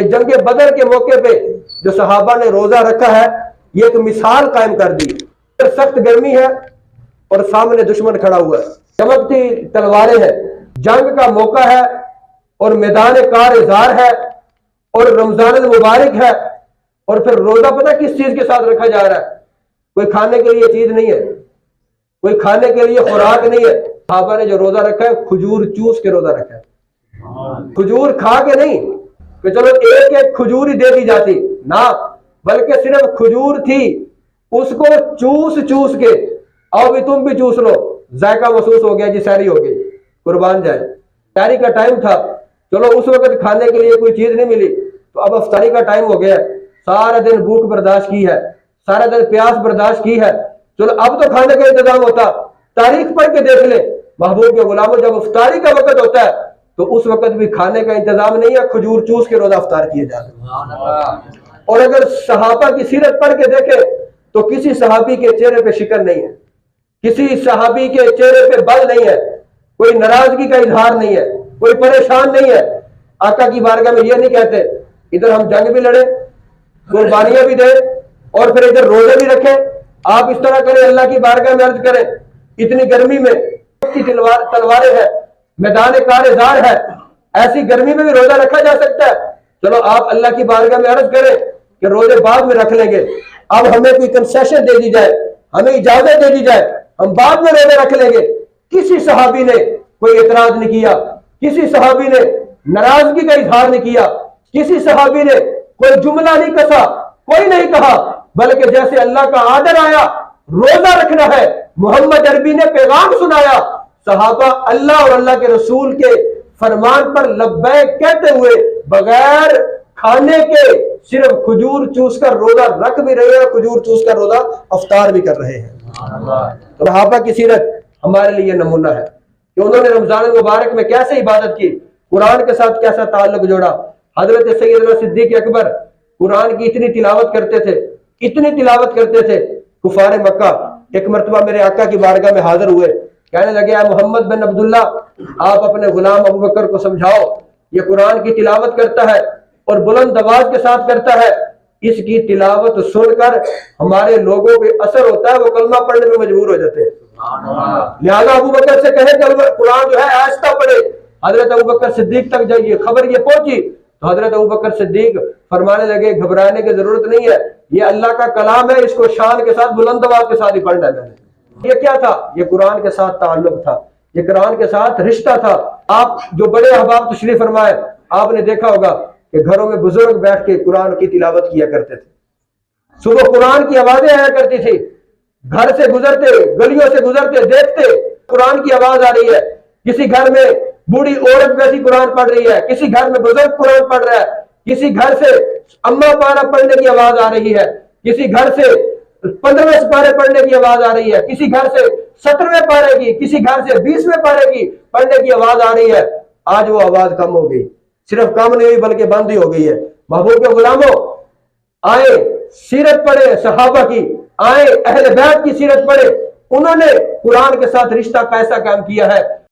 کہ جنگ بدر کے موقع پہ جو صحابہ نے روزہ رکھا ہے یہ ایک مثال قائم کر دی. سخت گرمی ہے اور سامنے دشمن کھڑا ہوا ہے, چمکتی تلواریں ہیں, جنگ کا موقع ہے اور میدان کار ازار ہے اور رمضان المبارک ہے, اور پھر روزہ پتہ کس چیز کے ساتھ رکھا جا رہا ہے؟ کوئی کھانے کے لیے چیز نہیں ہے, کوئی کھانے کے لیے خوراک نہیں ہے. صحابہ نے جو روزہ رکھا ہے کھجور چوس کے روزہ رکھا ہے, کھجور کھا کے نہیں کہ چلو ایک ایک کھجور ہی دے دی جاتی نہ, بلکہ صرف کھجور تھی, اس کو چوس چوس کے آؤ بھی تم بھی چوس لو, ذائقہ محسوس ہو گیا جی, سحری ہو گئی, قربان جائے. سحری کا ٹائم تھا, چلو اس وقت کھانے کے لیے کوئی چیز نہیں ملی, تو اب افطاری کا ٹائم ہو گیا, سارا دن بھوک برداشت کی ہے, سارا دن پیاس برداشت کی ہے, چلو اب تو کھانے کا انتظام ہوتا. تاریخ پڑھ کے دیکھ لیں محبوب کے غلاموں, جب افطاری کا وقت ہوتا ہے تو اس وقت بھی کھانے کا انتظام نہیں ہے, کھجور چوس کے روزہ افطار کیے جاتے ہیں. اور اگر صحابہ کی سیرت پڑھ کے دیکھیں تو کسی صحابی کے چہرے پہ شکن نہیں ہے, کسی صحابی کے چہرے پہ بل نہیں ہے, کوئی ناراضگی کا اظہار نہیں ہے, کوئی پریشان نہیں ہے. آقا کی بارگاہ میں یہ نہیں کہتے ادھر ہم جنگ بھی لڑیں, قربانیاں بھی دیں اور پھر ادھر روزے بھی رکھیں. آپ اس طرح کریں, اللہ کی بارگاہ میں عرض کریں اتنی گرمی میں تلواریں ہیں, میدان کار ازار ہے, ایسی گرمی میں بھی روزہ رکھا جا سکتا ہے. چلو آپ اللہ کی بارگاہ میں عرض کریں کہ روزے بعد میں رکھ لیں گے, اب ہمیں کوئی کنسیشن دے دی جائے, ہمیں اجازت دے دی جائے, ہم بعد میں روزے رکھ لیں گے. کسی صحابی نے کوئی اعتراض نہیں کیا, کسی صحابی نے ناراضگی کا اظہار نہیں کیا, کسی صحابی نے کوئی جملہ نہیں کسا, کوئی نہیں کہا, بلکہ جیسے اللہ کا آرڈر آیا روزہ رکھنا ہے, محمد عربی نے پیغام سنایا, صحابہ اللہ اور اللہ کے رسول کے فرمان پر لبیک کہتے ہوئے بغیر کھانے کے صرف کھجور چوس کر روزہ رکھ بھی رہے ہیں, کھجور چوس کر روزہ افطار بھی کر رہے ہیں. تو صحابہ کی سیرت ہمارے لیے نمونہ ہے کہ انہوں نے رمضان المبارک میں کیسے عبادت کی, قرآن کے ساتھ کیسا تعلق جوڑا. حضرت سیدنا صدیق اکبر قرآن کی اتنی تلاوت کرتے تھے, اتنی تلاوت کرتے تھے, کفار مکہ ایک مرتبہ میرے آقا کی بارگاہ میں حاضر ہوئے, کہنے لگے اے محمد بن عبداللہ, آپ اپنے غلام ابو بکر کو سمجھاؤ, یہ قرآن کی تلاوت کرتا ہے اور بلند آواز کے ساتھ کرتا ہے, اس کی تلاوت سن کر ہمارے لوگوں پہ اثر ہوتا ہے, وہ کلمہ پڑھنے میں مجبور ہو جاتے ہیں. لہذا ابو بکر سے کہے کہ قرآن جو ہے آہستہ پڑھے. حضرت ابو بکر صدیق تک جب یہ خبر یہ پہنچی تو حضرت ابو بکر صدیق فرمانے لگے گھبرانے کی ضرورت نہیں ہے, یہ اللہ کا کلام ہے, اس کو شان کے ساتھ بلند آواز کے ساتھ ہی پڑھنا ہے. یہ کیا تھا؟ یہ قرآن کے ساتھ تعلق تھا, یہ قرآن کے ساتھ رشتہ تھا. آپ جو بڑے احباب تشریف فرمائے, آپ نے دیکھا ہوگا کہ گھروں میں بزرگ بیٹھ کے قرآن کی تلاوت کیا کرتے تھے, صبح قرآن کی آوازیں آیا کرتی تھی, گھر سے گزرتے, گلیوں سے گزرتے دیکھتے قرآن کی آواز آ رہی ہے, کسی گھر میں بوڑھی عورت ویسی قرآن پڑھ رہی ہے, کسی گھر میں بزرگ قرآن پڑھ رہا ہے, کسی گھر سے اما پارا پڑھنے کی آواز آ رہی ہے, کسی گھر سے 15ویں سپارے پڑھنے کی آواز آ رہی ہے, کسی گھر سے 17ویں پارے کی, کسی گھر سے 20ویں پارے کی پڑھنے کی آواز آ رہی ہے. آج وہ آواز کم ہو گئی, صرف کم نہیں ہوئی بلکہ بند ہی ہو گئی ہے. محبوب کے غلاموں, آئے سیرت پڑھے صحابہ کی, آئے اہل بیت کی سیرت پڑھے, انہوں نے قرآن کے ساتھ رشتہ کیسا قائم کیا ہے.